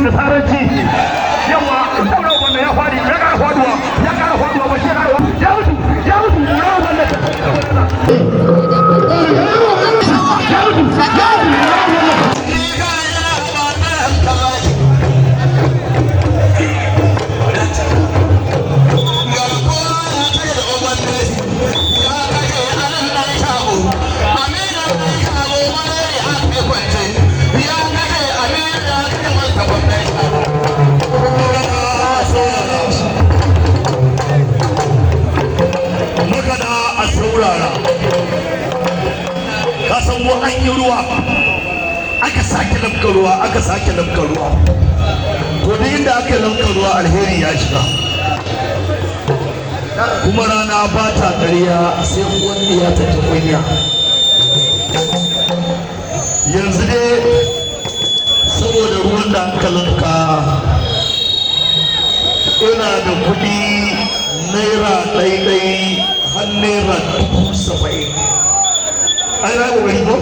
nasaranci yawa daura wanda ya fadi ya kara faduwa ba shi ya mutu mura wanda an yi ruwa aka sake lafka ruwa to da inda aka lafka ruwa alheri ya shiga kuma rana ba ta ƙarya sai wanda ya tafi kunya yanzu dai saboda ruwan da aka lafka ina da kuɗi naira ɗaiɗai har naira 70,000 ai na kokari ko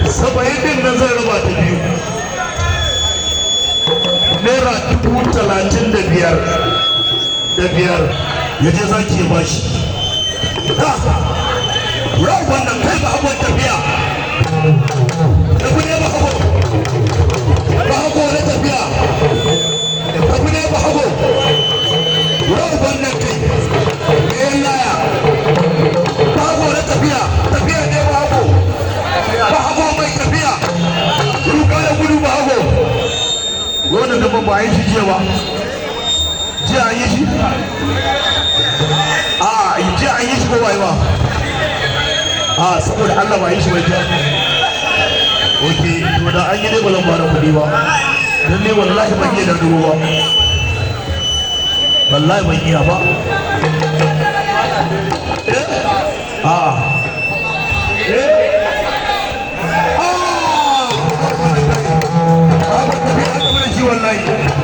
70 din nan zai raba ta biyu naira 35,000 ya je zaki ya bashi ran wannan kai ba abun tafiya abu ne ba hago na tafiya abu ne ba hago ran wannan kai ɗayan laya bago na tafiya ne bago mai tafiya ruka da gudu bago wannan da ba yi shi jiya ba jiya an yi shi jiya an yi shi ko ba yi ba saboda Allah ba yi shi ba jiya ok to da an yi dai ba zan ba da kuɗi ba don ne wallahi ban iya da duro ba wallahi ban iya ba wallahi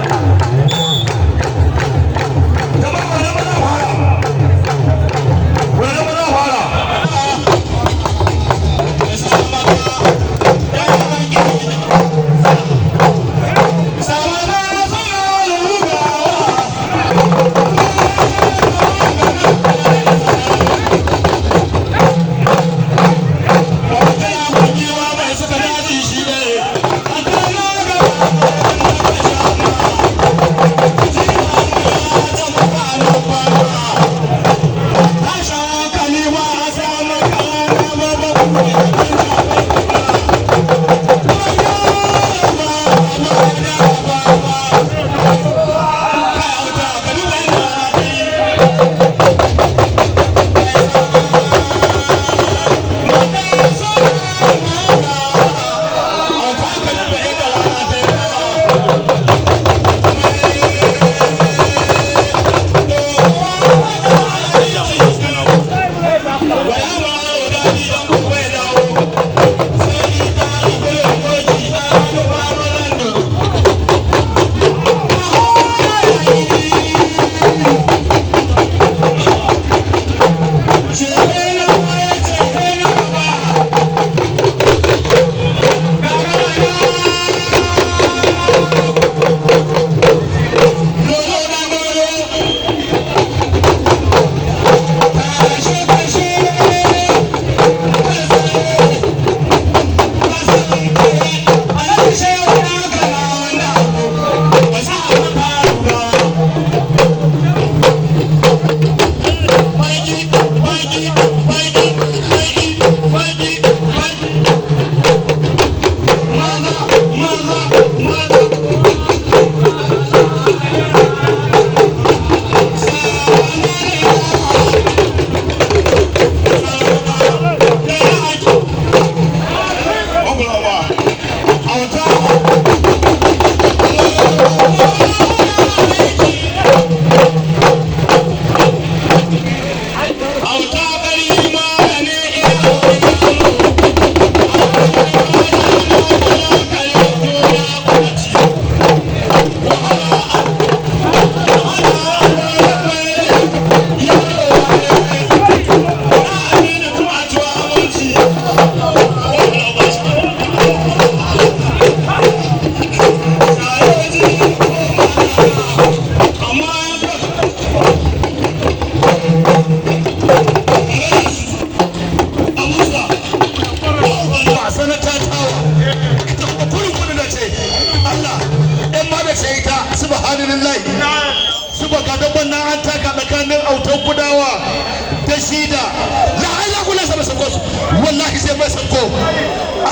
Auta Karima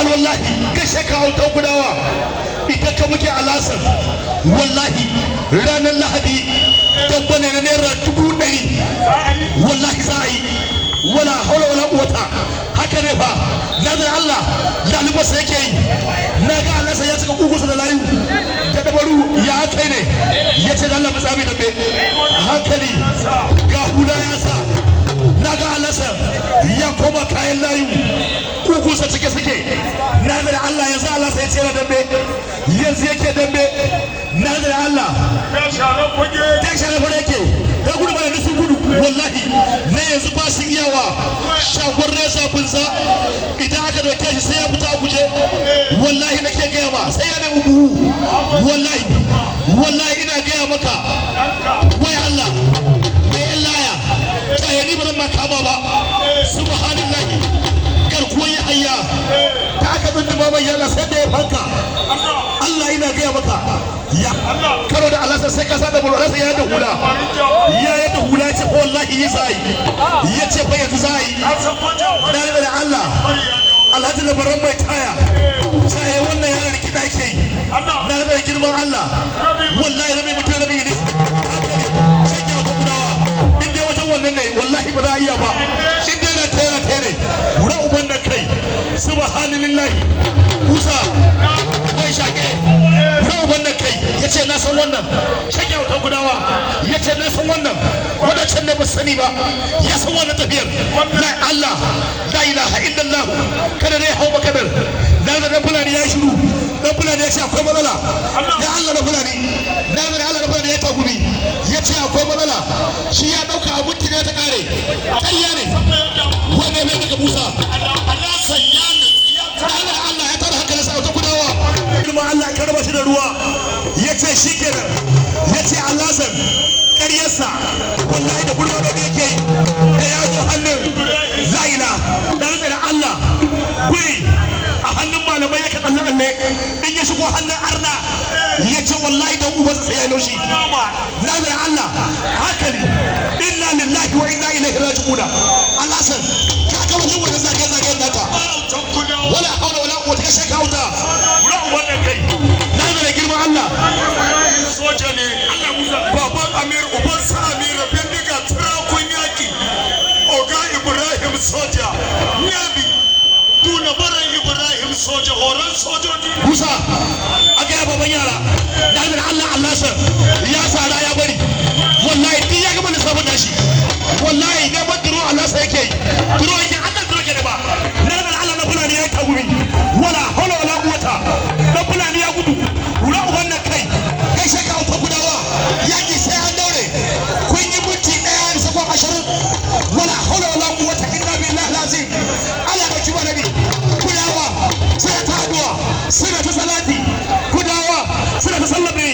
wallahi gashe ka autan gudawa ita ka muke alasan wallahi ranar lahadi tabbane na naira 100,000 wallahi za a yi wala haula wala quwata haka ne fa nazar Allah lalubasa yake yi na ga Allah sai ya cika kugusa da layu da dabaru ya kai ne ya ce Allah ba tsami dambe hankali ga hula ya sa na ga Allah ya koma kayan layu kugusa cike suke nazar Allah ya sa Allah sai ya ce na dambe yanzu yake dambe nazar Allah ta share fage yake ya gudu ba da su gudu wallahi na yanzu ba su iyawa shagon resa kunsa idan aka dauke shi sai ya fita guje wallahi nake gaya ma sai ya nemi buhu wallahi ina gaya maka wai Allah mai laya kai ni ba zan ma kama ba subhanallahi garkuwan ya hayya ta aka zunduma mai yana sai da ya fanka Allah ina gaya maka ya karo da alasa sai ka sa da bulwarsa ya da hula ya da hula ya ce ko wallahi yi sai ya ce fa yanzu sai da Allah Alhaji labaran mai taya sai wannan yana da kida ke yi na da girman Allah wallahi rabi mutum rabi ne sai ya ko gudawa in dai wajen wannan ne wallahi ba za a iya ba in dai na tere wura uban da kai subhanallahi kusa mai shake wura da kai ya ce na san wannan shake wata gudawa ya ce na san wannan wadancan ne ba sani ba ya san wannan tafiyar la Allah la ilaha illallah kada ne hau makadar da fulani ya shiru dan fulani ya ce akwai matsala ya Allah da fulani da Allah da fulani ya tagumi ya ce akwai matsala shi ya dauka abun ne ta kare kariya ne wanda ne daga Musa Allah sanya Allah ya tara hankalin sa ta gudawa kuma Allah ya karba shi da ruwa ya ce shi kenan ya ce Allah san ƙaryarsa wallahi da burwa da yake da ya zo hannun zaina da Allah kuri a hannun malamai yake tsalle ne in ya shigo hannun arna ya ce wallahi da uba sai ya laushi nazar Allah haka ne inna lillahi wa inna ilaihi raji'un Allah san ka ga wajen wannan zage naka wala haula wala quwwata illa billah wala wannan kai nazar girman Allah soja ne Allah musa baban Amir uban sa Amir bindiga turakun yaki oga Ibrahim soja nabi tuna baran Ibrahim soja horon sojoji musa a ga baban yara nazar Allah sa ya sara ya bari wallahi din ya gama lissafin dashi wallahi ne ban duro Allah sa yake duro yake Allah duro ke da ba nazar Allah na fulani ya tagumi wala hawla wala quwwata na fulani ya gudu wura wannan kai shaka ta gudawa yaki sai an daure kun yi minti 1 da sakon 20 wala hawla wala quwwata illa billahi lazim ala da kiba nabi gudawa sai ta addu'a sai ta salati gudawa sai ta sallabe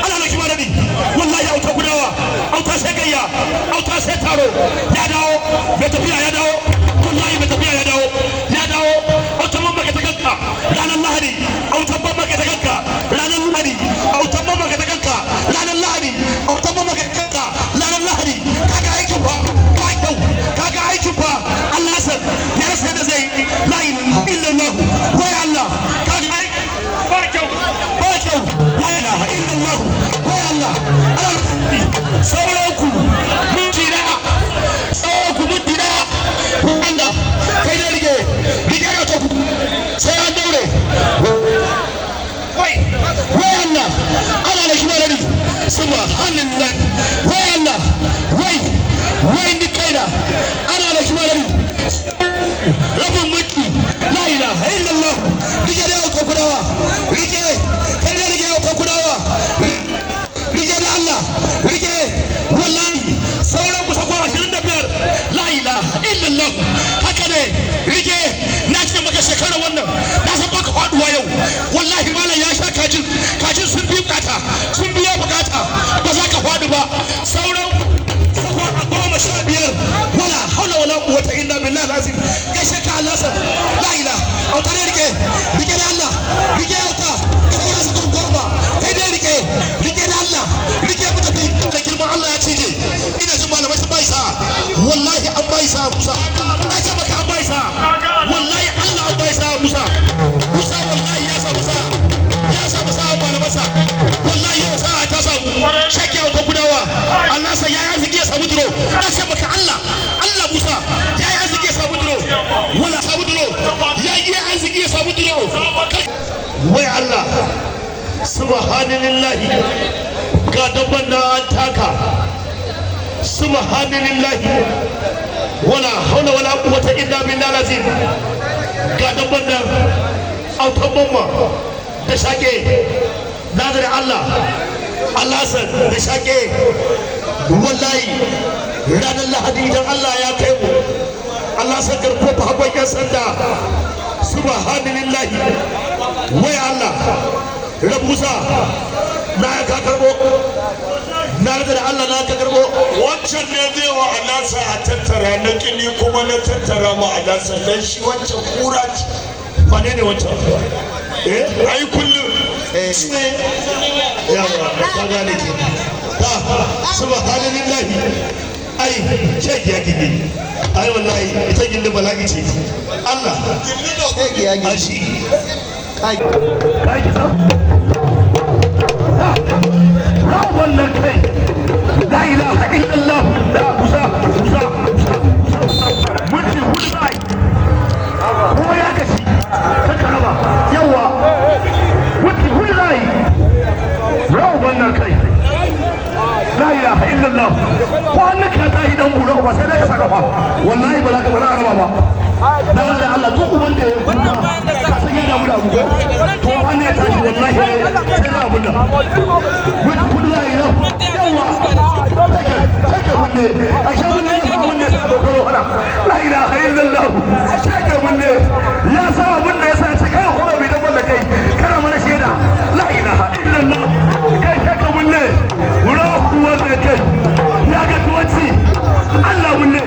ala da kiba nabi wallahi auta gudawa auta sai gayya auta sai taro ya dawo bai tafiya ya dawo wallahi bai tafiya ya dawo auta mamma ka takanka ranar lahadi auta mamma ka takanka ranar lahadi auta mamma ka takanka ranar lahadi auta mamma ka takanka ranar lahadi kaga aikin fa kaga aikin fa Allah san ya rasa da zai la ilaha illallah wa Allah kaga ba kyau la ilaha illallah wa Allah sauranku mun jira sauranku mun jira Allah kai da rige ya ta ku sai an daure wai Allah ana da shi malari subhanallah wai Allah wai ni kaina ana da shi malari rabin mulki la ilaha illallah rige da ko kudawa rige kai da rige ko kudawa rige da Allah rige wallahi sauran ku sako 25 la ilaha illallah haka ne rige na ce maka shekara wannan na san baka faduwa yau wallahi malam ya sha kajin sun biya bukata ba za ka fadu ba sauran sako 15 wala haula wala quwwata illa billahi lazim gaishe ka Allah sa la ilaha autare rige da Allah rige auta sauran sako goma kai dai rige da Allah rige mu tafi da girman Allah ya cije ina jin malamai sun bai sa wallahi an bai sa Musa ai ce maka an bai sa wallahi Allah an bai sa Musa subhanallahi ga dabban na an taka subhanallahi wala haula wala quwwata illa billahi lazim ga dabban nan autan mamma da shake nazarin Allah Alhassan da shake wallahi ranar Lahadi idan Allah ya kai mu Alhassan garko fa hakon yan sanda subhanallahi wai Allah rabusa na ka karbo na da Allah na ka karbo wancan ne zai wa alasa a tattara na kini kuma na tattara ma alasa dan shi wancan kura ce ba ne wancan ai kullum yawa ka gane ke ta subhanallahi ai ce ya gidi ai wallahi ita gindi bala'i ce Allah a shi kai ki sa wannan kai la ilaha illallah da kusa mutum hudu bai kuma ya gashi ta karaba yawa mutum hudu bai wannan kai la ilaha illallah wannan ka ta idan gura ba sai da ka saka fa wallahi ba za ka bara araba ba dan Allah duk wanda ya kuma ka san yana mu da abu to wannan ya tashi wallahi sai da abun da mutum la ilaha yawa saka munne a shabu ne ya munne sa dogaro hana la ilaha illallah saka munne ya sa abun da ya sa cikin horobi da wanda kai kana mana shaida la ilaha illallah kai saka munne wanda kai ya ga tuwaci Allah munne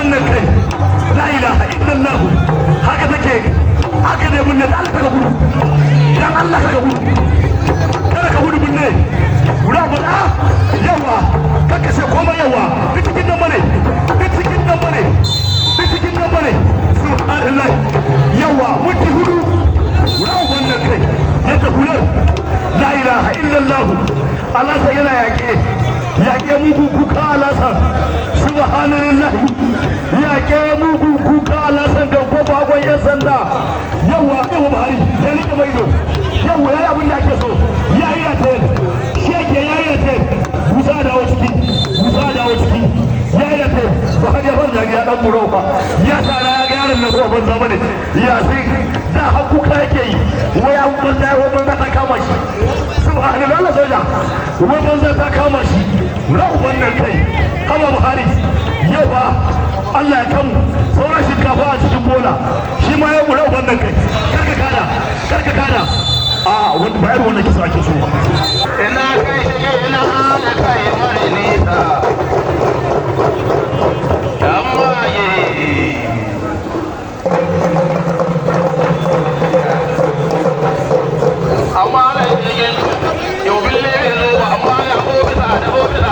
wannan kai la ilaha illallah haka take haka ne munne da Allah ka gudu dan Allah ka gudu kada ka gudu munne ba yawa kaka sai koma yawa cikin nan bane cikin nan bane subhanallah yawa muti hudu wannan kai yadda hular la ilaha illallah Allah sai yana yaƙe muku kuka alasa subhanallah yaƙe muku kuka alasa da ko bakon yan sanda yawa Buhari ya rike mai do yawa yayi abin da ake so yayi ya ta shege yayi ya ta busa da ciki yayi ya ta Buhari ya fara ya dan muro fa ya tsara ya ga yaron nan ko ban zama ne ya sai da hakuka yake yi waya banza ta kama shi subhanallah Allah soja wai banza ta kama shi rau wannan kai kama Buhari yau ba Allah ya kamu sauran shinkafa a cikin bola shi ma yau rau wannan kai karka kada a wanda bayar wannan kisa ake so ina kai ina hana kai mare nisa amma amma da yin yau bille ne amma ya hobi da hobi da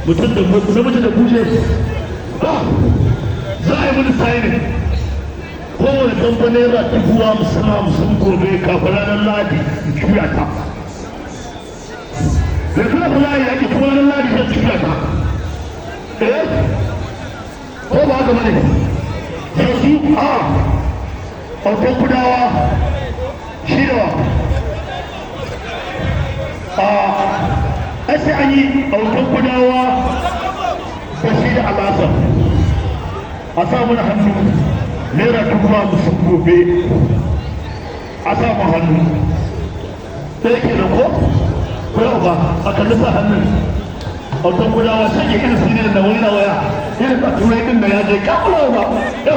mutum da namiji da buje za a yi mini sayi kowane kamfanin ra dubuwa musamman gobe kafin ranar ladi juya ta da kuma kula ya ke kuma ranar ladi zai juya ta ko ba haka bane yanzu autan kudawa shi da sai an yi autan kudawa da shi da alasar a samun hannu naira dubuwa musu gobe a samun hannu sai ke da ko ba a kalli sa hannun autan gudawa sai ke irin sirri da wani na waya irin a turai din da ya je kamula ba ya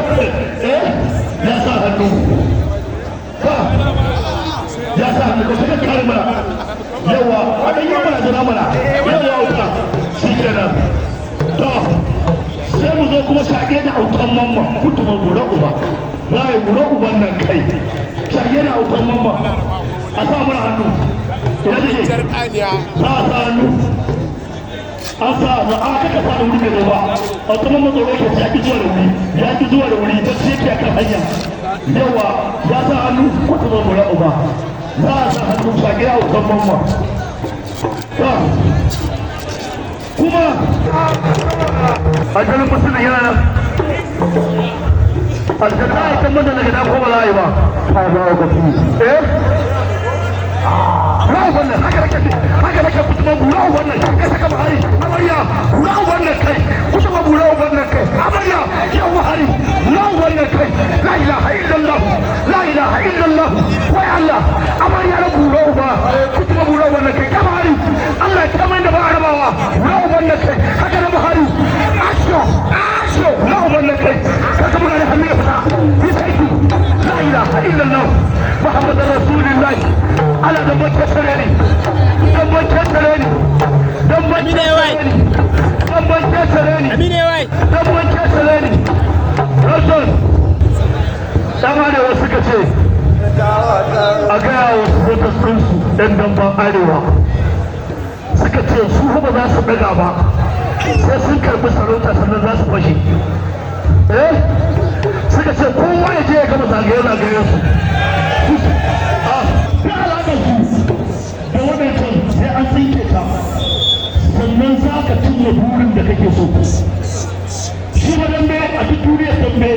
sa hannu ya sa hannu ko suka kare mana yawa a ɗan yi mana jira mana yawa auta shi kenan to sai mu zo kuma shaƙe da autan mamma kutuman gura uba za a yi gura uban nan kai shaƙe da autan mamma a sa mana hannu ina da ke za a sa hannu an sa za a kaka sa da wuri mai ba autan mamma tsoro ke ya ki zuwa da wuri ta ce ke kan hanya yawa ya sa hannu kutuman gura uba za a sa hannu shaƙe da autan mamma kuma ajalin musulun yana nan aljanna ya kan manda daga dako ba za a yi ba ta za a gafi wannan haka nake kutuba bura wannan kai saka bahari amarya bura wannan kai kutuba bura wannan kai amarya yau bahari bura wannan kai la ilaha illallah wai Allah amarya na bura ba kutuba bura wannan kai kamari Allah ya mai da ba arabawa bura wannan kai haka na bahari asho bura wannan kai kaka muna da hannu ya fita sai la ilaha illallah muhammadur rasulullah ala da bacce sarari dan bacce sarari dan bacce sarari dan bacce sarari amine wai dan bacce sarari rasul dan arewa suka ce a gaya wa protestinsu dan damban arewa suka ce su ba za su daga ba sai sun karbi sarauta sannan za su fashe suka ce kowa ya je ya gama zagaye-zagayen su ta alaƙar su da wadancan sai an tsinke ta sannan za ka cinye burin da kake so shi ba dambe a duk duniyar dambe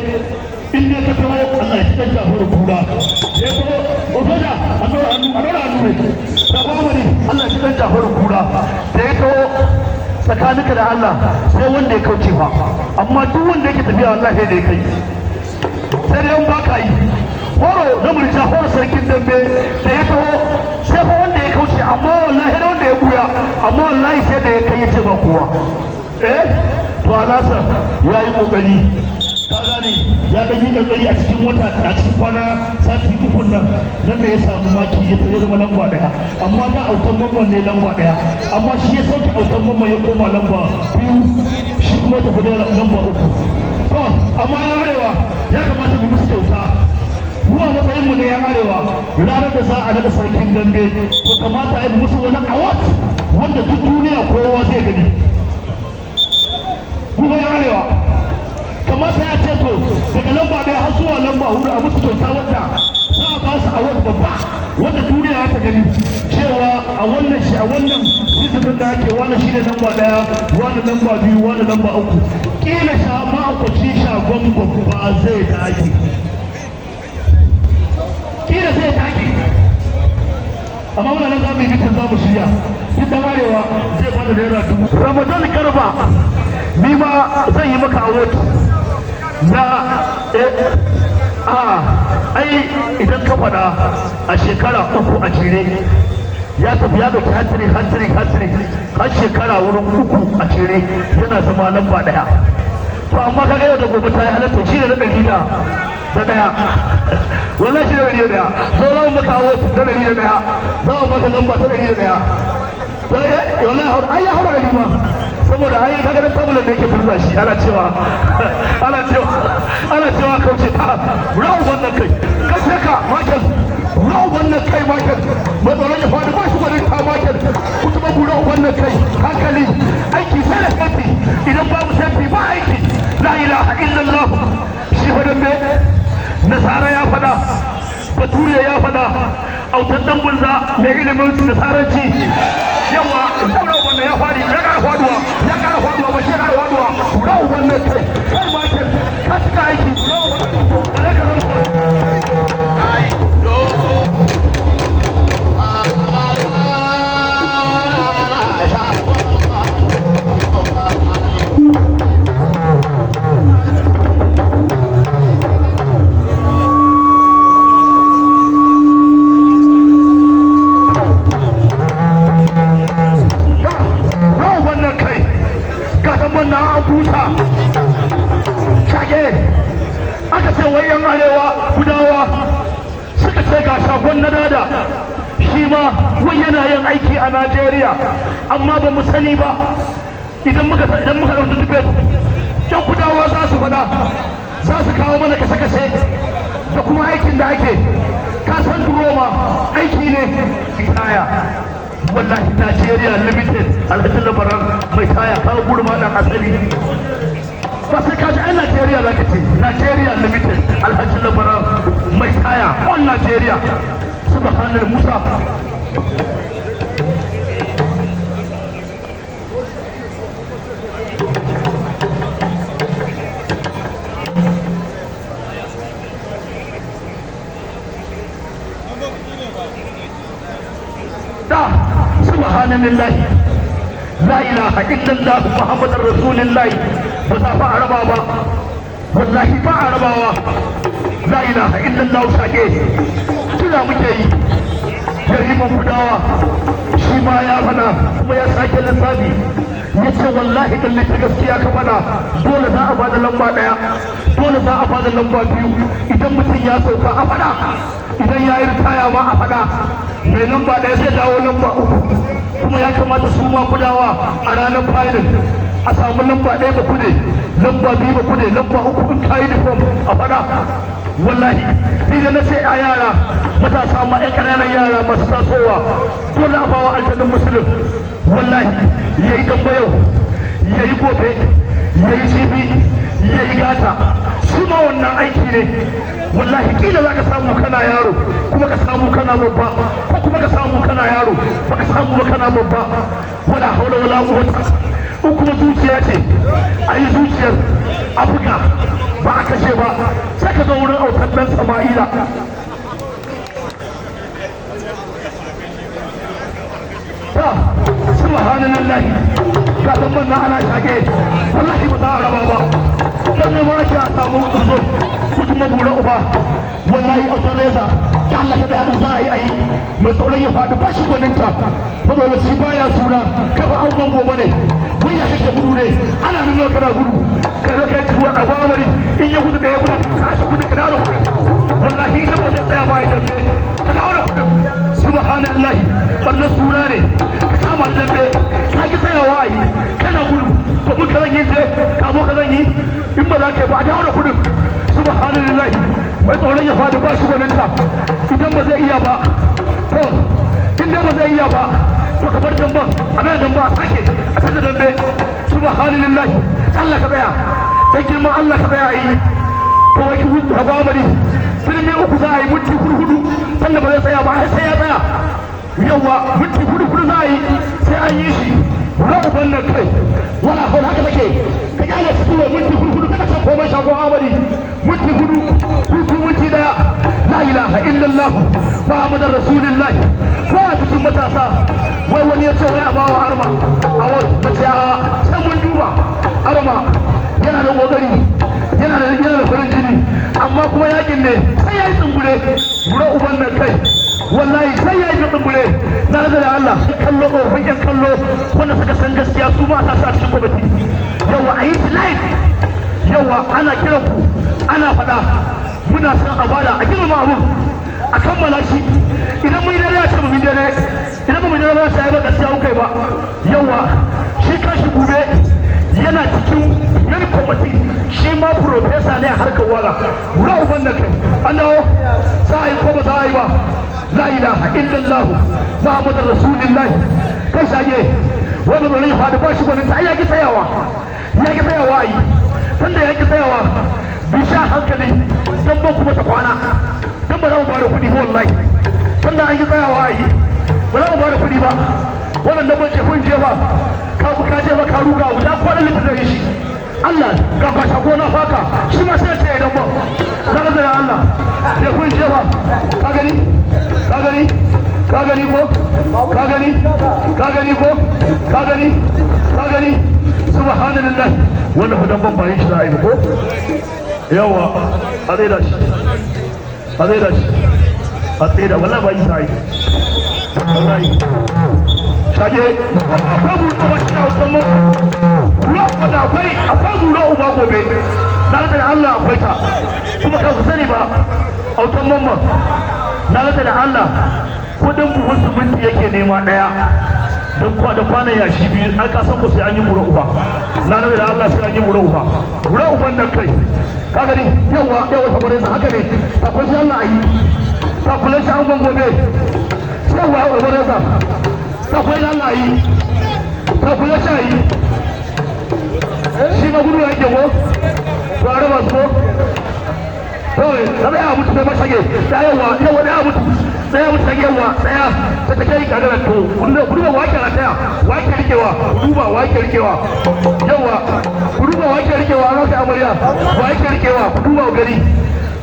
in ne ka kawo Allah ya cikin jafarar kura ya kawo otoja a nora hannu ne da kwamari Allah ya cikin jafarar kura da ya kawo tsakaninka da Allah sai wanda ya kauce ba amma duk wanda yake tafiya Allah sai da ya kai sai dai ba ka yi horo na murja horo sarkin dambe da ya taho sai fa wanda ya kauce amma wallahi da wanda ya buya amma wallahi sai da ya kai ya ce ba kowa to alasa ya yi kokari ka gane ya dan yi kokari a cikin wata a cikin kwana sati uku nan da ya samu maki ya zama lamba daya amma da autan mamman ne lamba daya amma shi ya sauke autan mamman ya koma lamba biyu shi kuma tafi da lamba uku to amma ya arewa ya kamata mu musu kyauta ruwa matsayin mu ne ya arewa ranar da za a daga sarkin dambe to kamata a yi musu wani award wanda duk duniya kowa zai gani kuma ya arewa kamata ya ce to daga lamba ɗaya har zuwa lamba hudu a musu kyauta wanda za a ba su award babba wanda duniya ta gani cewa a wannan hizibin da ake wani shi ne lamba ɗaya wani lamba biyu wani lamba uku kila ma'aikaci shagon babba zai dage kila zai dage amma wannan nan za mu yi bikin za mu shirya duk da arewa zai bada naira 1000 ramadan garba ni ma zan yi maka award na ai idan ka faɗa a shekara 3 a jere ya tafi ya dauki hantiri har shekara wurin 3 a jere yana zama lamba ɗaya to amma ka ga yau da gobe ta yi halatta shi ne na ɗari da ɗaya wannan shi ne ɗari da ɗaya so za mu maka award da ɗari da ɗaya za mu maka lamba ta ɗari da ɗaya wallahi ai ya haura da ma saboda ai kaga da tabula da yake furza shi ana cewa kauce ta rawu wannan kai kace ka makel rawu wannan kai makel matsalar ya faɗi ba shi gwanin ta makel kuma rawu wannan kai hankali aiki sai da kai absenti ba aiki la ilaha illallah shi fadan me nasara ya fada bature ya fada autan dan bunza mai ilimin nasaranci yawa daura wannan ya fadi ya kara faduwa ba shi ya kara faduwa rawu wannan kai kai ma ke ka cika aiki rawu aka ce wai yan arewa gudawa suka ce ga shagon na dada shi ma wai yana yin aiki a Najeriya amma ba mu sani ba idan muka ɗauki dubet yan gudawa za su faɗa za su kawo mana kashe-kashe da kuma aikin da ake kasan duroma aiki ne taya wallahi Najeriya limited alhaji labaran mai taya kawo gurma ɗan asali ba sai kaji ai Najeriya za ka ce Najeriya limited alhaji labaran mai taya on Najeriya subhanallah Musa da subhanallah la ilaha illallah muhammadur rasulullah ba za fa araba ba wallahi ba arabawa la ilaha illallah sake tuna muke yi jariman gudawa shi ma ya fada kuma ya sake lissafi ya ce wallahi dan ta gaskiya ka fada dole za a bada lamba daya dole za a bada lamba biyu idan mutum ya sauka a fada idan ya yi ritaya ma a fada mai lamba daya zai dawo lamba uku kuma ya kamata su ma gudawa a ranar final a samu lamba ɗaya ba kude lamba biyu ba kude lamba uku in kayi uniform a fada wallahi ni da na ce a yara matasa ma ƴan ƙananan yara masu tasowa dole a bawa aljannin musulun wallahi ya yi gamba yau ya yi gobe ya yi jibi ya yi gata su ma wannan aiki ne wallahi kila za ka samu kana yaro kuma ka samu kana babba ko kuma ka samu kana yaro ba ka samu ba kana babba wala haula wala quwwata in kuma zuciya ce a yi zuciyar a buga ba a kashe ba sai ka zo wurin autar dan Sama'ila ta subhanallahi ga zaman na ana shage wallahi ba za a raba ba dan ne ma ki a samu kuzo kuma bura uba wallahi autar reza ta Allah ka da hadu za a yi ayi mai tsoron ya faɗi ba shi gwaninta saboda shi baya suna kafa auban gobe ne wai ya kake gudu ne ana nuna kana gudu kai kai tuwa a gwamnati in ya gudu da ya gudu ka shi gudu ka dawo wallahi ina ba zai tsaya ba ya tafi ka dawo subhanallahi wannan suna ne ka kama dambe ka ki tsayawa a yi kana gudu ko mun ka zan yi ce ka zo ka zan yi in ba za ka yi ba a dawo da gudu subhanallahi mai tsoron ya faɗi ba shi gwaninta idan ba zai iya ba to in dai ba zai iya ba to ka bar damba a nan damba a sake a canza dambe subhanallah Allah ka tsaya dan girman Allah ka tsaya yi ko wai ki hudu ba bari filmi uku za a yi minti hudu sannan ba zai tsaya ba sai ya tsaya yawa minti hudu za a yi sai an yi shi ra'uban nan kai wala hawla haka take ka kyale su tuwa minti hudu kada ka komai shago amari minti hudu minti daya la ilaha illallah muhammadar rasulullahi ko a cikin matasa wai wani ya ce wai a bawa arma a wani mace a sai mun duba arma yana da kokari yana da farin jini amma kuma yakin ne sai ya yi tsumbure bura uban nan kai wallahi sai ya yi tsumbure na da Allah kallo ƙofin yan kallo wanda suka san gaskiya su ma sa cikin kwamiti yawa a yi live yawa ana kiran ku ana faɗa muna son a bada a girma abu a kammala shi idan mun dare ya ce mun dare idan mun dare ba sai ba gaskiya kai ba yawa shi kashi gube yana cikin yan kwamiti shi ma profesa ne a harkar wala wura uban da kai an dawo za a yi ko ba za a yi ba la ilaha illallah muhammadur rasulullah kai sage wanda ba ne fa da ba shi gwanin ta ya ki tsayawa ya ki tsayawa yi tunda ya ki tsayawa bi sha hankali dan ba kuma ta kwana dan ba za mu bada kuɗi ba wallahi tunda an ki tsayawa yi ba za mu bada kuɗi ba wannan da bace kun je ba ka je ba ka ruga guda kwana litin da shi Allah ga kwashe gona faka shi ma sai ce idan ba za ka zara Allah sai kun je ba ka gani ka gani ka gani ko ka gani ka gani ko ka gani ka gani subhanallah wannan hudan ban bayin shi da ai ko yawa a dai da shi a dai da shi a dai da wallahi bayin sai wallahi kaje akwai mutum a cikin hausa ruwa da akwai zura uba gobe na da Allah akwai ta kuma ka sani ba autan mamma na da Allah kudin buhun siminti yake nema daya don da kwanan yashi biyu an ka san ku sai an yi mura uba na da Allah sai an yi mura uban nan kai ka gani yawa saboda sa haka ne akwai sai Allah ayi ta kula shi an gobe yawa saboda sa akwai Allah yi ta kula shi yi shi ma gudu yake ko to a raba su kawai da ya mutu sai mashage da yawa da ya mutu sai ya mutu yawa tsaya ta take kagara to gudu ba wake na taya wake rikewa gudu ba wake rikewa yawa gudu ba wake rikewa an rasa amarya wake rikewa gudu ba gari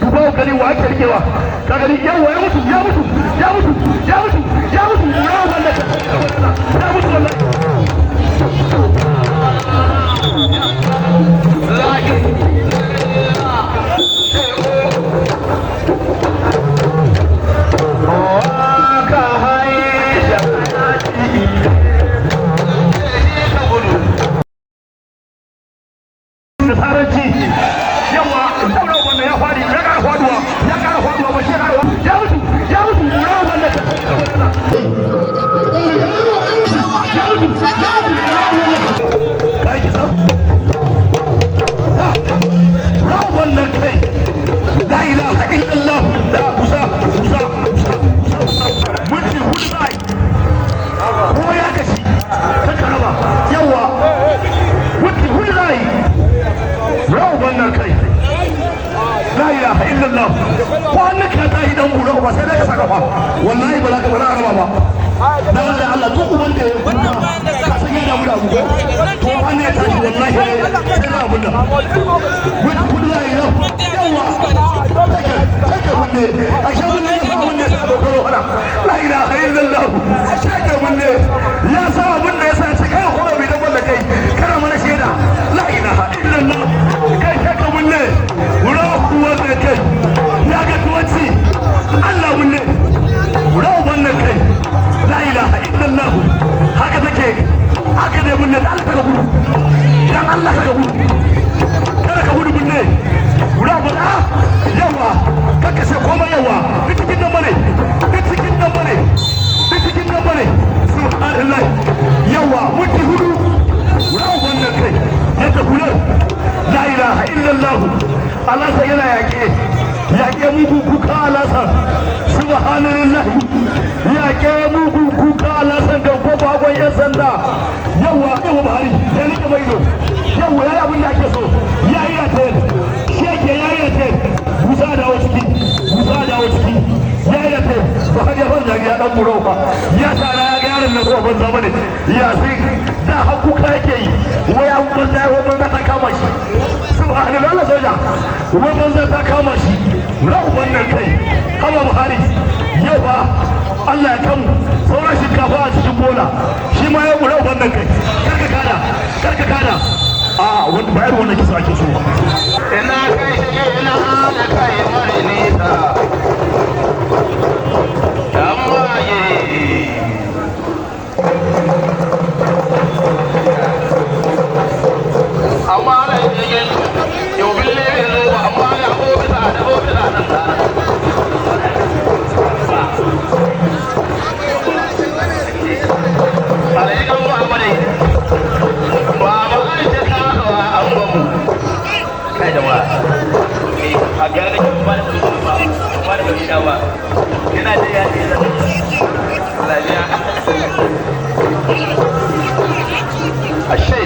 duba gari wake rikewa ka gani yawa ya mutu ya mutu ya mutu ya mutu ya mutu ya wallahi ya mutu wallahi wallahi ba za ka bana araba ba dan Allah duk wanda ya kuka ka san yana mu da mu to wannan ya tashi wallahi sai na abunda wani kudu la ila yawa sake munne a sha munne ya sa munne sai dokoro hana la ilaha illallah sake munne ya sa munne ya sa ta kai horo bi da wanda kai kana mana sheda la ilaha illallah kai sake munne wura wanda kai ya ga tuwanci Allah munne wura wannan kai la ilaha illallah haka take haka ne munne da Allah ka gudu dan Allah ka gudu kada ka gudu munne wura bada yawa kaka sai koma yawa cikin nan bane cikin nan bane cikin nan bane subhanallah yawa muti hudu wura wannan kai yadda hular la ilaha illallah Allah sai yana yaƙe mugu kuka alasan subhanallah yaƙe mugu kuka alasan da ko bagon yan sanda yawa Buhari ya rike mai do yawa yayi abin da ake so yayi ya tayi shi yake yayi ya tayi Musa dawo ciki yayi ya tayi ba ya ban da ya dan muro ba ya tsara ya ga yaron nan ko ban zama ne ya sai da hakuka yake yi wai an banza ta kama shi subhanallah soja wai banza ta kama shi rau wannan kai kama Buhari yau ba Allah ya kamu sauran shinkafa a cikin bola shi ma ya rau wannan kai karka kada a wanda bayar wannan kisa ake so ina kai ina da kai mare nisa amma amma da yake yau bille ne ba amma ya ko bisa da ko bisa nan da alai kan Muhammad ba ba ai ta ka an bamu kai da wa a ga da ba da ba da gida ba ina da ya ce lafiya ashe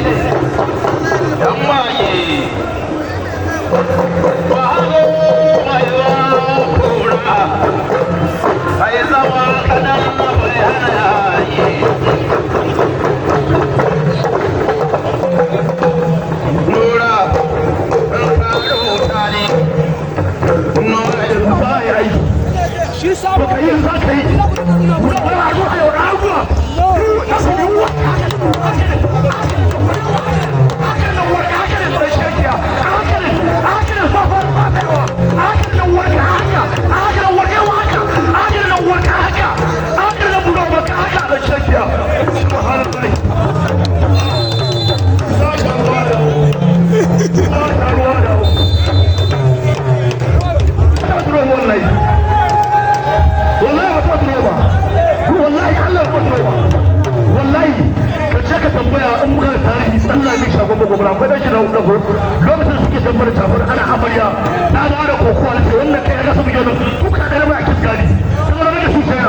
lokacin suke tambar tafar ana amarya na da kokowa da wannan kai ga sabu yana kuka da ba ki gani kuma da su sai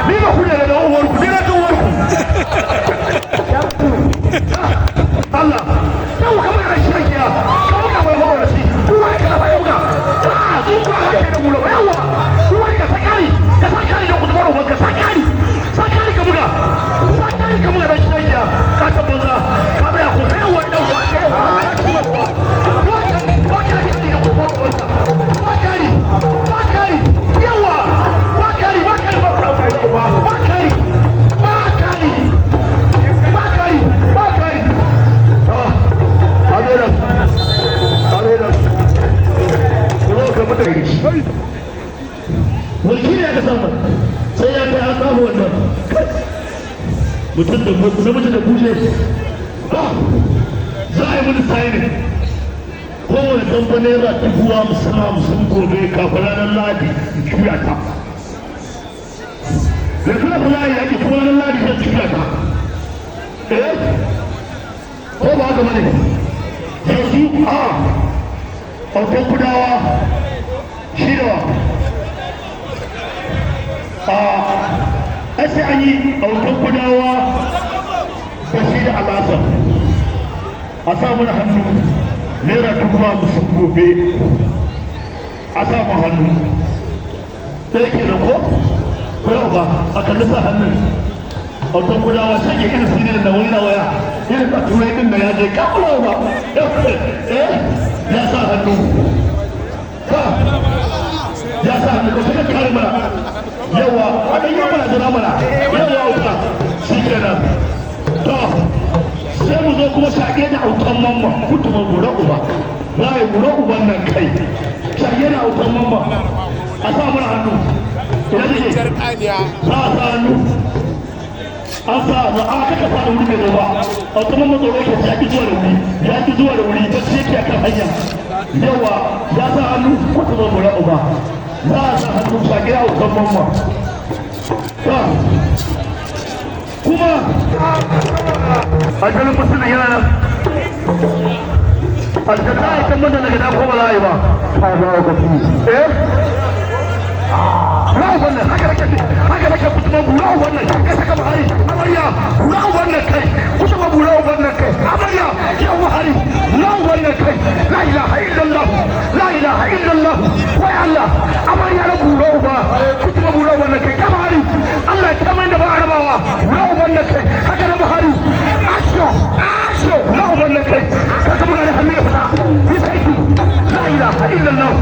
ni ba ku da da uwar ku dina da uwar ku Allah yau kamar da shi ya kawo ka bai mawa shi kuma ka da bai ga ah su ba ka da mu ba yawa kuma ka sakari da kuma ka sakari ka buga da shi ya ka ta banza ka bai ku kai wa da wa mutum da namiji da bushe za a yi wani sainin kowane ɗan naira dubuwa musamman gobe kafin ranar ladi juya ta da kuma kula ya ake kuma ranar ladi zai juya ta ko ba haka bane yanzu autan kudawa shi da sai an yi autan kudawa da shi da alasa a samun hannu naira dubuwa musamman gobe a samun hannu ɗaya ke da ko ba a kalli sa hannun autan kudawa sai ke irin sinin da wani na waya irin a turai din da ya je kakula ba ya sa hannu ya sa hannu ko suka kare mana yawa a ɗan yi mana jira mana yawa auta shi kenan to sai mu zo kuma shaƙe da autan mamma kutuma gura uba za a yi gura uban nan kai shaƙe da autan mamma a sa mana hannu ina da ke sa hannu an sa za a kaka sa da wuri mai zoba autan mamma tsoro ke ya ki zuwa da wuri ta ce ke kan hanya yawa ya sa hannu kutuma gura uba za a sa hannu shaƙe da autan mamma kuma aljanin musulun yana nan aljanin a yi tambar da daga dako ba za a yi ba ta za a gafi ra'u wannan haka nake kusurma bura'u wannan kai saka mahari amarya bura'u wannan kai kusurma bura'u wannan kai amarya yau mahari bura'u wannan kai la ilaha illallah la ilaha illallah wai Allah amarya na bura'u ba kusurma bura'u wannan kai ka mahari Allah ya kamar da ba a rabawa bura'u wannan kai haka na mahari asho bura'u wannan kai ka kama da hannu ya fita bisa iki la ilaha illallah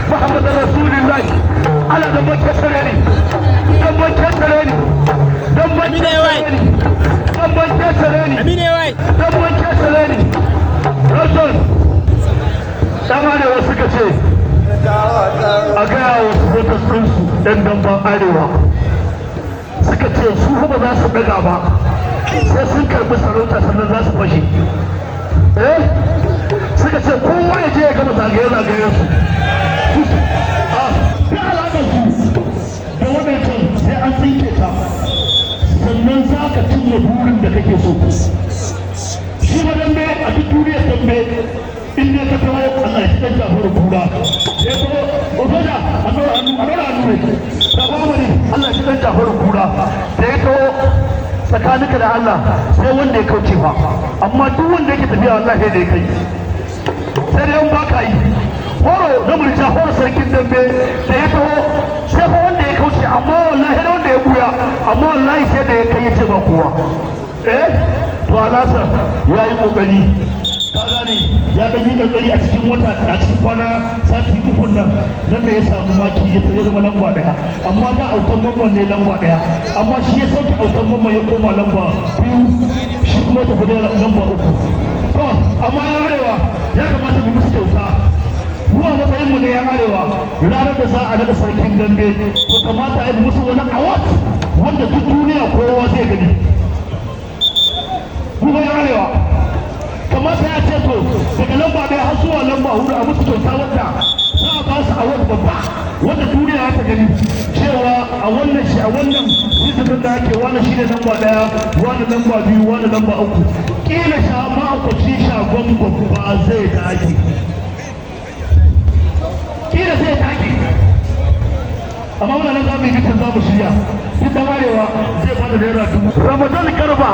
Muhammadu Rasulullahi ala da mace sarari don mace sarari don mace sarari don mace sarari don mace sarari rasul dama da wasu ka ce a gaya wasu protestinsu ɗan damban arewa suka ce su ba za su daga ba sai sun karɓi sarauta sannan za su fashe suka ce kowa ya je ya gama zagaye-zagayen su ta alaƙar su da waɗancan sai an tsinke ta sannan za ka cimma burin da kake so shi ma dambe a duk duniyar dambe in ne ka kawo Allah ya cikin jafaru kura ya kawo otoja a nora hannu ne ta kwamari Allah ya cikin jafaru kura da ya kawo tsakaninka da Allah sai wanda ya kauce fa amma duk wanda yake tafiya wallahi sai da ya kai sai dai ba ka yi horo na murja horo sarkin dambe da ya taho sai fa wanda ya kauce amma wallahi da wanda ya buya amma wallahi sai da ya kai ya ce ba kowa to alasa ya yi kokari ka gane ya ga yi kokari a cikin wata a cikin kwana sati uku nan da ya samu maki ya zama lamba daya amma da autan mamman ne lamba daya amma shi ya sauke autan mamman ya koma lamba biyu shi kuma ta fi lamba uku to amma ya arewa ya kamata mu musu kyauta ruwa matsayin mu ne ya arewa ranar da za a daga sarkin dambe to kamata a yi musu wani award wanda duk duniya kowa zai gani kuma ya arewa kamata ya ce to daga lamba ɗaya har zuwa lamba hudu a musu kyauta wanda za a ba su award babba wanda duniya ya ta gani cewa a wannan hizibin da ake wani shi ne lamba ɗaya wani lamba biyu wani lamba uku kila sha ma'akwaci shagon babba zai dage kila zai dage amma muna nan za mu yi dukkan za mu shirya duk da arewa zai bada naira 1000 ramadan garba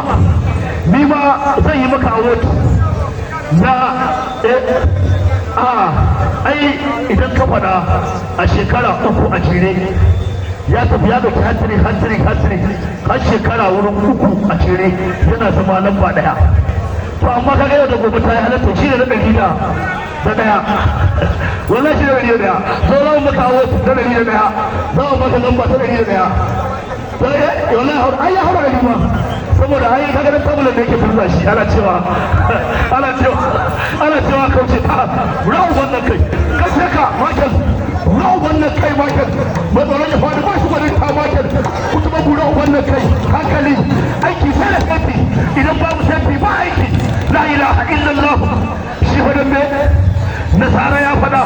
ni ma zan yi maka award na ai idan ka faɗa a shekara 3 a jere ya tafi ya dauki hantiri har shekara wurin 3 a jere yana zama lamba ɗaya to amma kaga yau da gobe ta yi halatta shi ne na ɗari da ɗaya wannan shi ne ɗari da ɗaya so za mu maka award na ɗari da ɗaya za mu maka lamba ta ɗari da ɗaya wallahi ai ya haura ɗari ma saboda ai kaga dan tabulan da yake turza shi ana cewa kauce ta rawu wannan kai kace ka makel rawu wannan kai makel matsalar ya faɗi ba shi gwanin ta makel kuma gura wannan kai hankali aiki sai da safi idan babu safi ba aiki la ilaha illallah shi fadan me nasara ya fada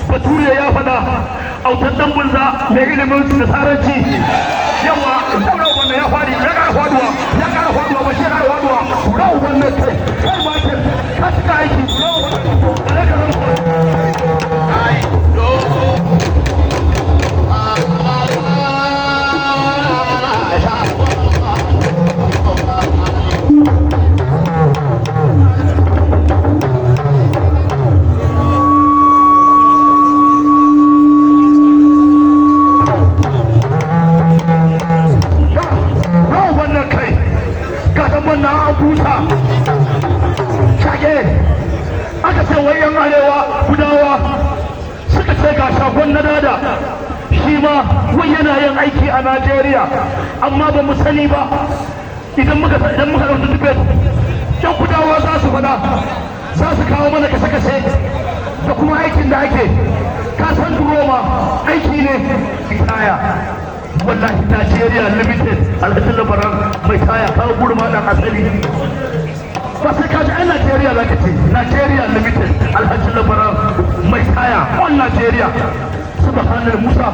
bature ya fada autan dan bunza mai ilimin nasaranci yawa daura wannan ya fadi ya kara faduwa ba shi kara faduwa rawu wannan kai kai ma ke ka cika aiki a Najeriya amma ba mu sani ba idan muka ɗauki dubet yan kudawa za su faɗa za su kawo mana kashe-kashe da kuma aikin da ake kasan duroma aiki ne taya wallahi Najeriya limited alhajin labaran mai taya kawo gurma ɗan asali ba sai ka ji ai Najeriya za ka ce Najeriya limited alhajin labaran mai taya on Najeriya subhanallah Musa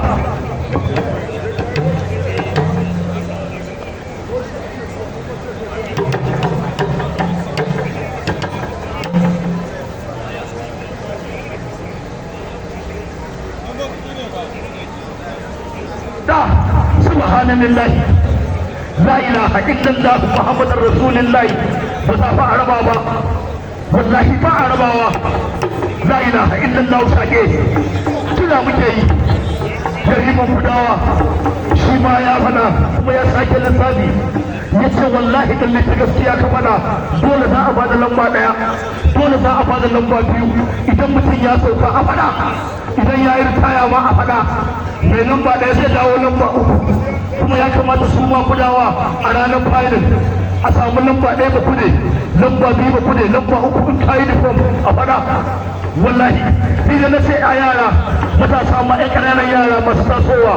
subhanallah la ilaha illallah muhammadar rasulullah ba za fa araba ba wallahi ba arabawa la ilaha illallah sake kira muke yi jariman kudawa shi ma ya fada kuma ya sake lissafi ya ce wallahi dan ta gaskiya ka fada dole za a bada lamba daya dole za a bada lamba biyu idan mutum ya sauka a fada idan ya yi ritaya ma a fada mai lamba ɗaya zai dawo lamba 3 kuma ya kamata su ma kudawa a ranar final a samu lamba 1 ba kude lamba 2 ba kude lamba 3 in kayi uniform a fada wallahi ni da na sai a yara matasa ma ƴan ƙananan yara masu tasowa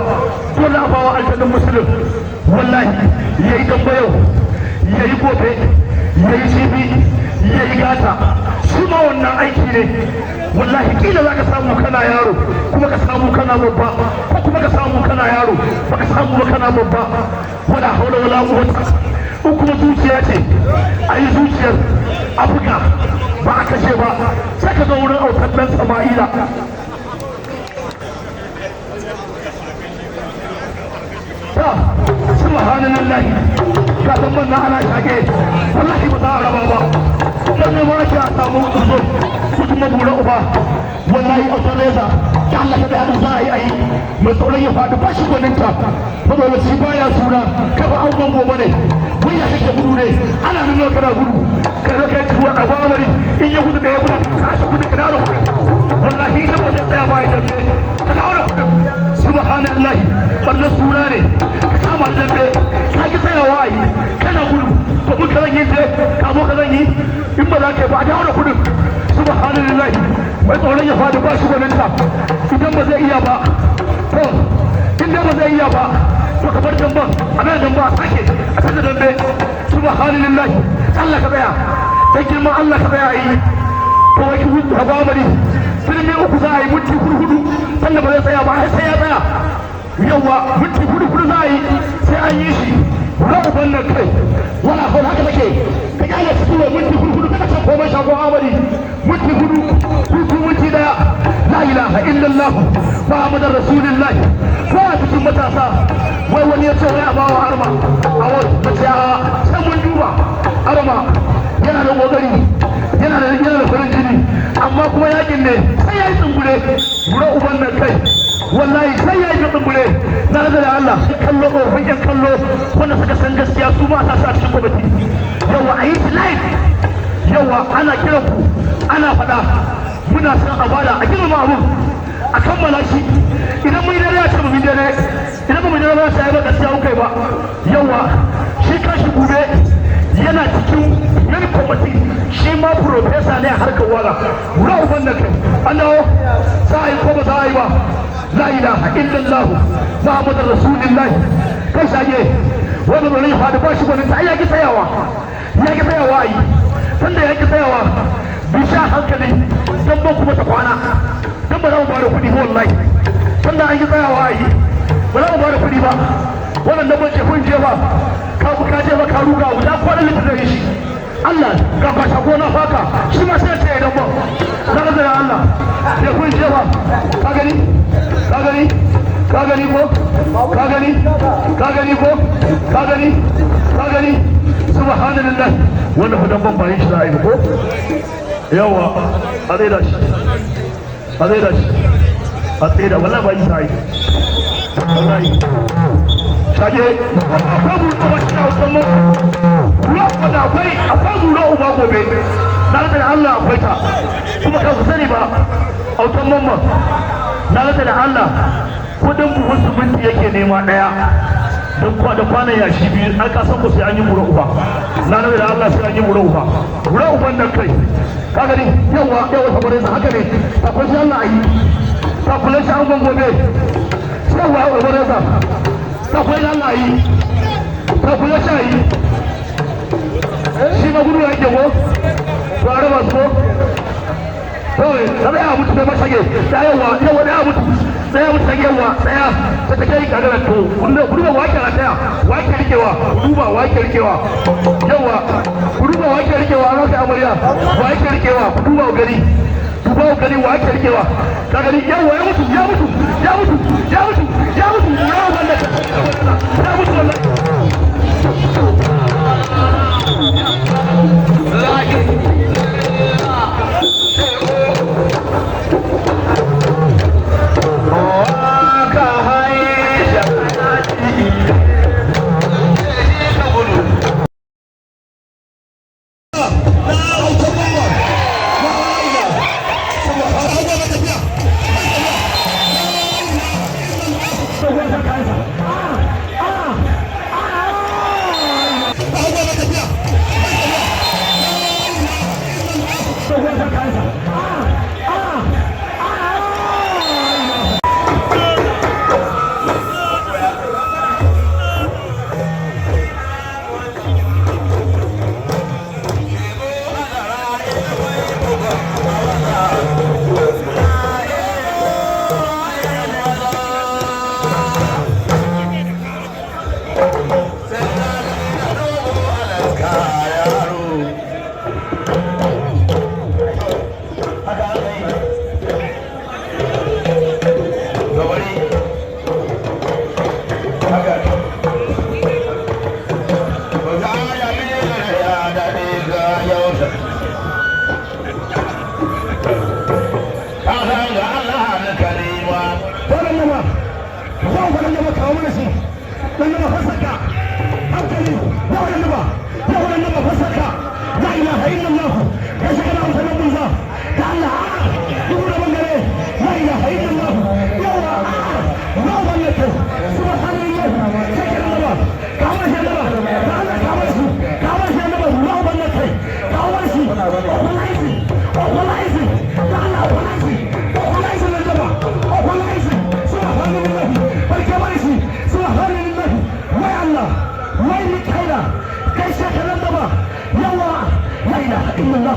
dole a bawa aljannin musulun wallahi ya yi gamba yau ya yi gobe ya yi jibi ya yi gata su ma wannan aiki ne wallahi kila za ka samu kana yaro kuma ka samu kana babba ko kuma ka samu kana yaro ba ka samu ba kana babba wala haula wala quwwata in kuma zuciya ce a yi zuciyar a buga ba a kashe ba sai ka zo wurin autar dan Sama'ila subhanallahi ka san man na ana shage wallahi ba za a raba ba dan ne ma ake a samu kuzo su kuma bura uba wallahi a sarreza da Allah ka da za a yi mai tsoron ya faɗi ba shi gwaninta saboda shi baya suna kafa an bango bane mun ya kake gudu ne ana nuna kana gudu ka zo kai tuwa a gwamnati in ya gudu da ya gudu ka shi gudu ka dawo wallahi ina ba zai tsaya ba ya tafi ka dawo subhanallah wannan suna ne ka kama dambe ka ki tsayawa a yi kana gudu to mun kazan yi ce ka zo kazan yi in ba za ka yi ba a dawo da kudin subhanallah mai tsoron ya faɗi ba shi gwaninta idan ba zai iya ba to in dai ba zai iya ba to ka bar damban a nan damba a sake a canza dambe subhanallah Allah ka tsaya dan girman Allah ka tsaya yi to wai hudu a bamari filmi uku za a yi minti hudu sannan ba zai tsaya ba sai ya tsaya yawa minti hudu za a yi sai an yi shi rabu nan kai wala hau haka take ka kyale su tuwa minti hudu kada ka komai shagon amari minti hudu minti daya la ilaha illallah muhammadar rasulullah ko a cikin matasa wai wani ya ce wai a bawa arma a wani mace a sai mun duba arma yana da kokari yana da farin jini amma kuma yakin ne sai ya yi tsungure bura uban nan kai wallahi sai ya yi tsungure na da Allah kallo ƙofin yan kallo wanda suka san gaskiya su ma ta sa cikin kwamiti yawa a yi live yawa ana kiran ku ana faɗa muna san a bada a girma abun a kammala shi idan mun yi dare a ce mu yi dare idan ba mu yi dare ba sai ba gaskiya kai ba yawa shi kashi gube yana cikin yan kwamiti shi ma profesa ne a harkar waka wura uban da kai an dawo za a yi ko ba za a yi ba la ilaha illallah muhammadur rasulullahi kai shage wanda ba zai faɗi ba shi gwanin ta ya ki tsayawa a yi tunda ya ki tsayawa bisha hankali don ban kuma ta kwana don ba za mu bada kuɗi wallahi tunda an ki tsayawa a yi ba za mu bada kuɗi ba wannan da ban ce kun je ba ka je ba ka ruga guda kwanan littattafai shi Allah ga kwashe gona faka shi ma sai ce idan ba na ga da Allah ya kun je ba ka gani ko subhanallah wannan hudan ban bayin shi da ai ko yawa a zai da shi a tsaye da wallahi bayin shi ai wallahi shage akwai buɗe wacce na wasan mu ruwa da akwai ruwa uba gobe na da Allah akwai ta kuma ka ku sani ba autan mamman na da Allah kudin buhun siminti yake nema daya don da kwanan yashi biyu an kasan ku sai an yi mura uba na da Allah sai an yi mura uban nan kai ka gani yawa saboda yanzu haka ne akwai shi Allah a yi ta kula shi an gobe yawa saboda yanzu akwai Allah a yi ta kula shi a yi shi ma gudu yake ko to a raba su ko kawai da ya mutu da mashage da yawa da ya mutu tsaya mutu ta yawa tsaya ta ta kai kagara to kuduba wake na taya wake rikewa kuduba wake rikewa yawa kuduba wake rikewa an rasa amarya wake rikewa kuduba gari duba gari wake rikewa ka gani yawa ya mutu ya mutu ya wanda ya mutu wallahi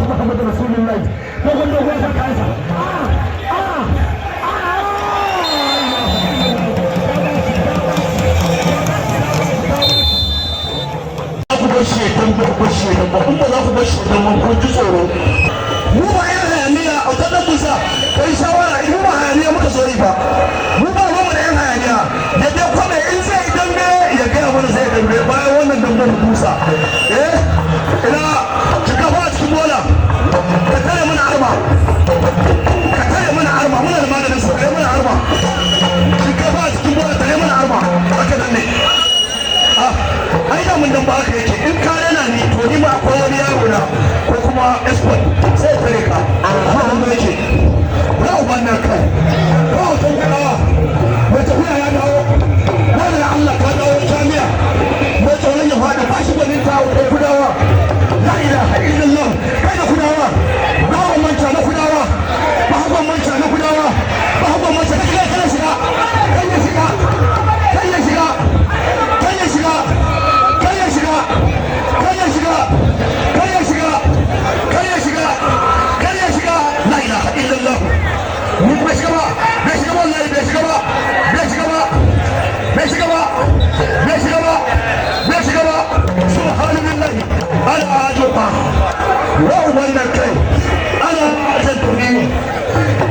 محمد رسول الله نقول له وين كايسا ku bashi dan ba bashi dan ba in ba za ku bashi dan mun kun ji tsoro mu ba yan hayaniya a ta kusa kai shawara in ba hayaniya muka so yi ba mu ba mu da yan hayaniya da dai kuma in zai dambe ya ga mana sai dambe bayan wannan damben kusa ina kika ba cikin bola ka tare mana arma muna da maganin sa kai mana arma kika ba cikin bola tare mana arma haka nan ne ai da mun dan ba haka yake in ka rena ni to ni ma akwai wani yaro na ko kuma expert sai tare ka amma mun yake ba uban nan kai ba hoton karawa mai tafiya ya dawo wani da Allah ka dawo jami'a mai tsoron ya fada ba shi gwanin ta kai kudawa la ilaha illallah kai da kudawa ba wa manta na kudawa ba hagon manta na kudawa ba hagon manta na kai kana shiga kai ya shiga kai ya shiga kai ya shiga kai ya shiga kai ya shiga kai ya shiga kai ya shiga kai ya shiga la ilaha illallah mun bai shiga ba bai shiga wallahi bai shiga ba bai shiga ba bai shiga ba bai shiga ba bai shiga ba subhanallahi ana ajuba wa wannan kai ana ajabuni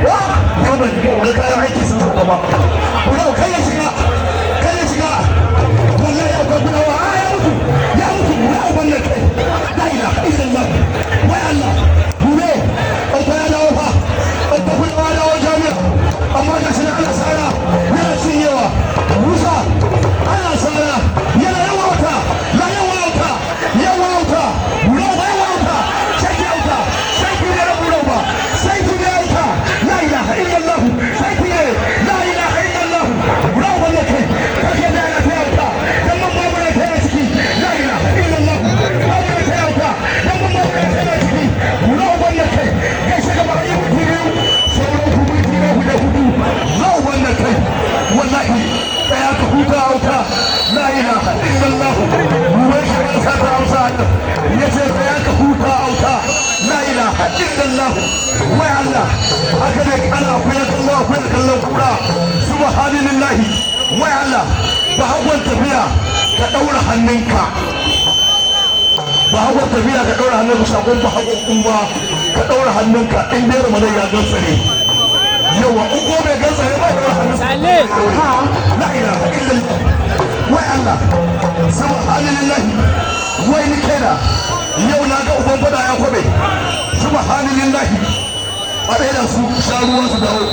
wa kuma ga kayan aiki sun saba ba ko kai ya shiga kai ya shiga wallahi ya ga gudawa ya mutu wa wannan kai la ilaha illallah wa Allah dole ko ya dawo fa ko kuma ya dawo jami'a amma ga shi ana sara yana cinyewa Musa ana sara yana yawata la yawata yawata roba yawata sai yawata sai ku ne roba sai ku ne yawata la ilaha illallah sai ku ne la ilaha illallah roba ne kai kake da ya yawata dan mun ba mu ne kai ciki la ilaha illallah ba mu ne yawata dan mun ba mu ne kai ciki roba ne kai kai shiga ba yi ku sauran ku mu ji da hudu roba ne kai wallahi ya ka huta auta la ilaha illallah mu shi ba sa ta ausa yace ya ka huta auta la ilaha illallah wai Allah haka ne ana akwai kallon kura subhanallah wai Allah ba hawan tafiya ka daura hannunka ba hawan tafiya ka daura hannunka sakon ba hawan kuma ka daura hannunka in dai ramadan ya gansa ne yawa in ko bai gansa ne ba daura hannunka la ilaha illallah wai Allah subhanallah wai ni kaina yau na ga uban fada ya kwabe subhanallah a ɗaya da su sha ruwan su dawo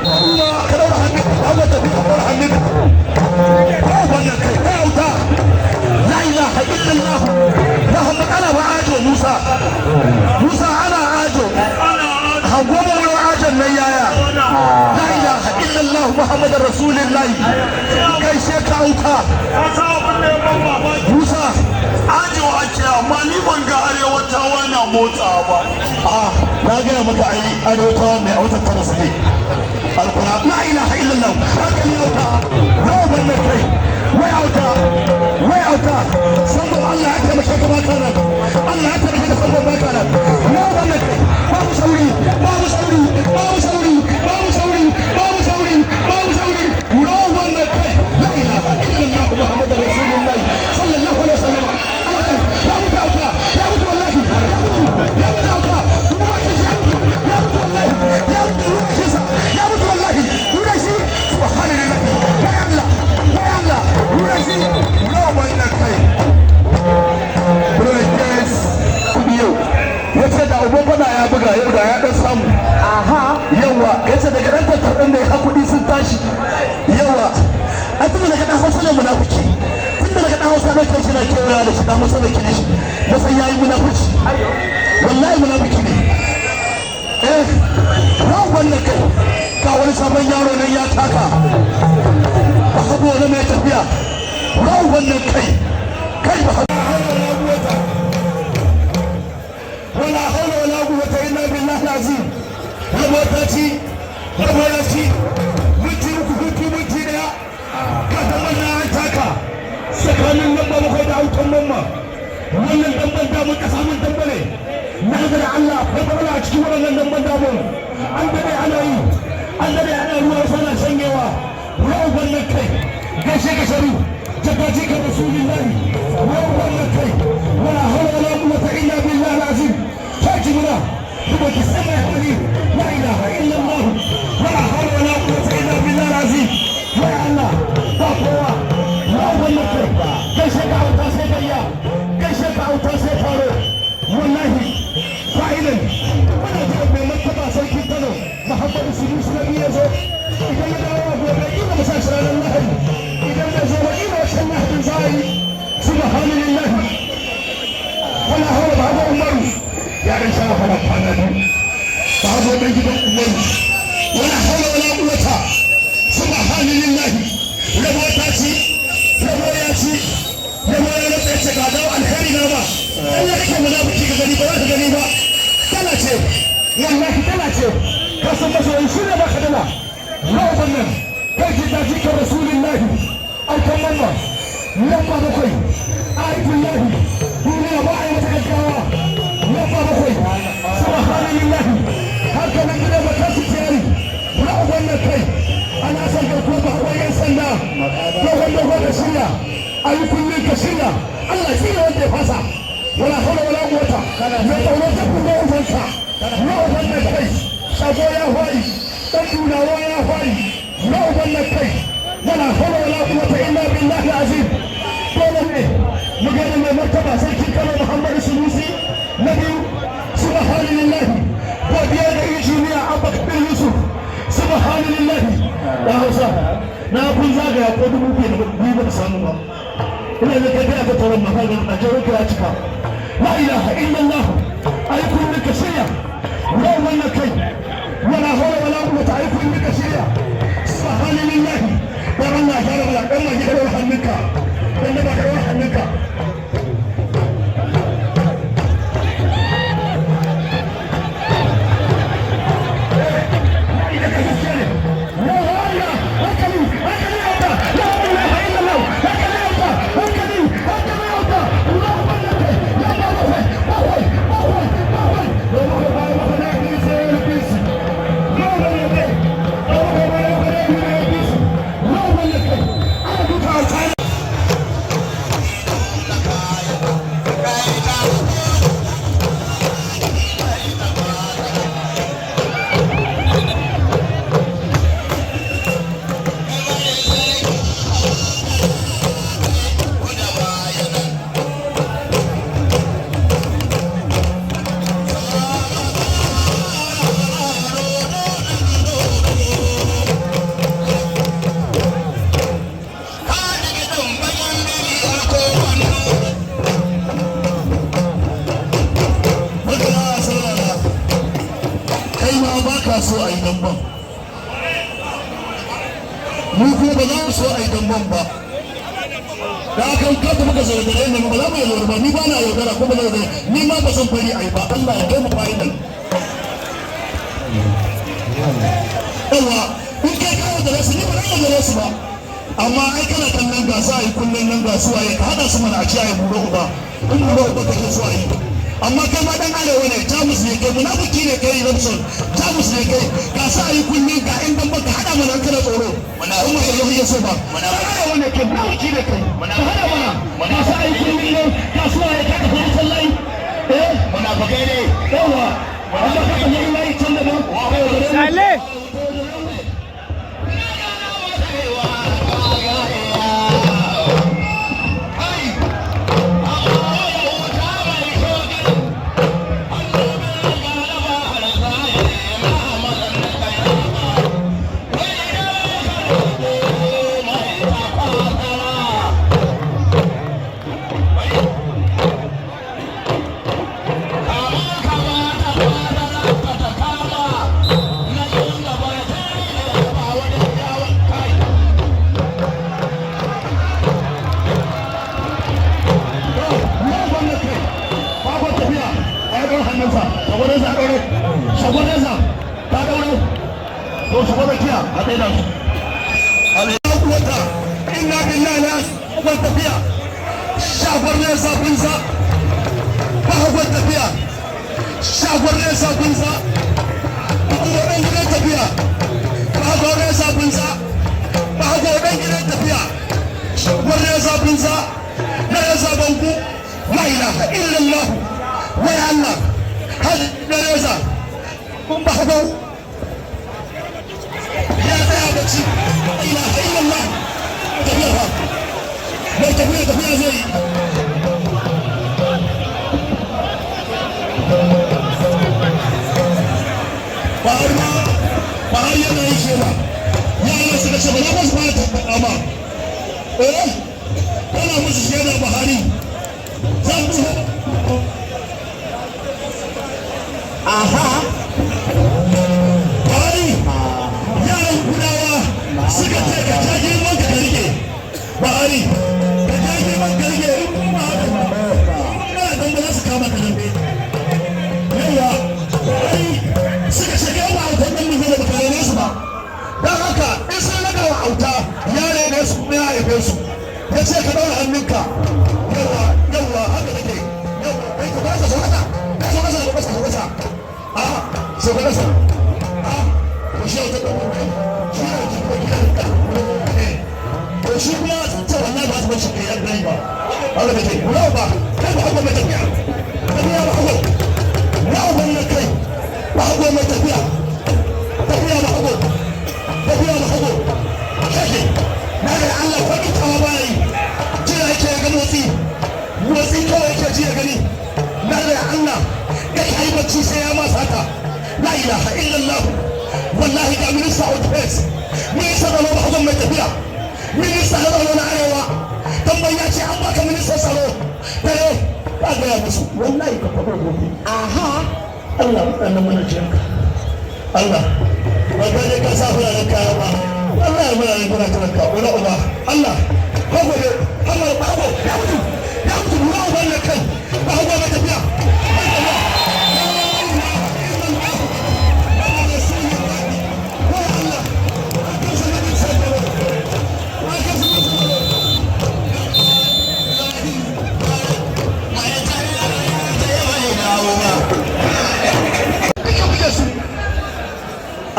kuma ka daura hannun ka ga tafi ka daura hannun ko wannan kai kai auta la ilaha illallah Muhammad ana ba ajo Musa ana ajo hangoma wani ajon nan yaya la ilaha illallah Muhammad rasulullahi kai sai ka auta Musa ajo ake amma ni ban ga arewatawa na motsa ba na gaya maka ai arewatawa mai autar ta rasu ne alkuna la ilaha illallah haka ne auta yau wannan kai wai auta sabon Allah ya taimake ka baka nan Allah ya taimake ka sabon baka nan yau wannan kai babu sauri yau wannan kai la ilaha illallah Muhammad rasulullah sallallahu alaihi wasallam ya mutu wallahi ya mutu auta ya mutu wallahi nuna shi subhanallah ya Allah nuna shi yau wannan kai brothers kudiyo wata ga uban fada ya buga yau da ya dan samu yawa yace daga dan tattar din da ya hakuri sun tashi yawa a tun daga dan hausa ne munafiki tun daga dan hausa ne kai shi na kewaya da shi dan hausa ne kine shi da sai yayi munafiki wallahi munafiki ne ba wannan kai ga wani sabon yaro nan ya taka ba hagu wani mai tafiya ba wannan kai ba ولا حول ولا قوة إلا بالله العظيم ربوتاتي ربوتاتي مجي مجي يا كتمنى أنتاكا سكان اللمبا مخيدا أو تنمما ولا اللمبا دامو كسام الدمبلي نهدر الله فبرلا أشكي ولا اللمبا دامو عندنا علي عندنا على الوصلة سنجوا ولو بنكي قشي قشرو جباتيك رسول الله ولو بنكي ولا حول ولا قوة إلا بالله العظيم فاجمنا هو السمع القدير لا اله الا الله ولا حول ولا قوه الا بالله العظيم يا الله تقوى لا والله كيشك او تاسيكيا كيشك او تاسيكارو والله فاعلا وانا جاب من مكتبه سيكي تنو محمد السلوس نبي يزو اذا يدعوا بيقين مساشر على الله اذا يزو وإذا شنه بزاي سبحان الله ولا هو هذا عمر يا رجال ولا تعلمون بعضهم يجب عمر ولا حول ولا قوة سبحان لله لما تاتي لما ياتي لما ياتي هذا الخير نما الله يكرم منافقك غريبة ولا غريبة ثلاثة والله ثلاثة قسم مسؤول شنو ما خدنا لا بنا كيف تاتيك رسول الله أو كمما لما بقي أعرف الله دنيا ما يتكلم لما بقي سبحان الله هكذا كده مكاسب جاري لا أظن كي أنا أسأل كوبا هو ينسلنا لو هو كشيا أي كل كشيا الله يسير وانت فاسا ولا حول ولا قوة يطولون تكون لا أظنك لا أظن كي شابويا هواي تنجونا ويا هواي لا أظن كي ولا حول ولا قوة إلا بالله العظيم قولوا مجال من مرتبة سيكي كان محمد السلوسي نبي سبحان لله وديان إنجينيا أبا كبير يوسف سبحان لله يا حسام نقول ذاك يا قد ممكن نقول سامو إلا إذا كان ترى مثلا أجرك أشكا لا إله إلا الله أيكون لك شيء لا ولا كي ولا حول ولا قوة أيكون لك شيء سبحان لله يا الله يا رب لك أما يروح منك إنما يروح منك so a yi damban mu kuma ba za mu so a yi damban ba da aka kanta muka zaudare ne ba za mu yaudara ba ni ba na yaudara ko ba na yaudara ni ma ba zan fari a yi ba Allah ya kai mu final yawa in kai ka yaudara su ni ba na yaudara su ba amma ai kana kallon gasa a yi kullum nan gasuwa ya ka hada su mana a ci a yi buro uba in buro uba kake so a yi amma kai ma dan arewa ne jamus ne kai munafiki ne kai Ramson jamus ne kai ka sa yi kunni ga in dan baka hada mana kana tsoro in ma yau ya so ba arewa ne kai munafiki ne kai ka hada mana ka sa yi kunni ne kasuwa ya ka tafi sallai munafikai ne yawa amma ka yi mai can da ba shagon nesa ta dauro to su gwada kiya a tsaye da su alhamdu wata inna billahi na hagon tafiya shagon nesa kunsa ba hagon tafiya shagon nesa kunsa ba hagon gidan tafiya ba hagon nesa kunsa ba hagon gidan tafiya shagon nesa kunsa na nesa banku la ilaha illallah wai Allah har da nesa ba hagon ya tsaya bacci la ilaha illallah tafiya ba mai tafiya zai yi ba yana yi kewa yaran suka ce ba za su fara tabbata ba kana musu shaida Buhari zan duhu aha Buhari yaran gudawa suka ce ka ta girman ka rike Buhari ka ta girman ka rike kuma kana dan ba za su kama ka dambe yawa suka shiga ba a wannan mu zai baka ne su ba dan haka in sun naga wa auta yare ne su ne haife su ya ce ka daura hannunka yawa haka take yawa kai ka ba sa sauka so ka sa a so ka sa a ko shi ta da shi ne ki ko ki ko shi kuma ta wallahi ba su bace kai yan ba haka take ba kai ba haka mai tafiya ba haka na wannan kai ba hago mai tafiya ba hago kake na da Allah ko ita ma ba yi jira yake ga motsi kawai yake ji ya gani na da Allah ga kai bacci sai ya masa haka la ilaha illallah wallahi ga minista of defense minista da ba hago mai tafiya minista da na arewa tambayi ya ce an baka minista tsaro dare ba ga ya musu wallahi ka faɗo gobe aha Allah waɗannan manajanka Allah ba ka je ka sa fulani kaya ba Allah ya mana riguna talaka wani uba Allah ko gobe Allah ba ko ya mutu ruwa uban na kai ba ko gobe tafiya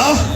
Ah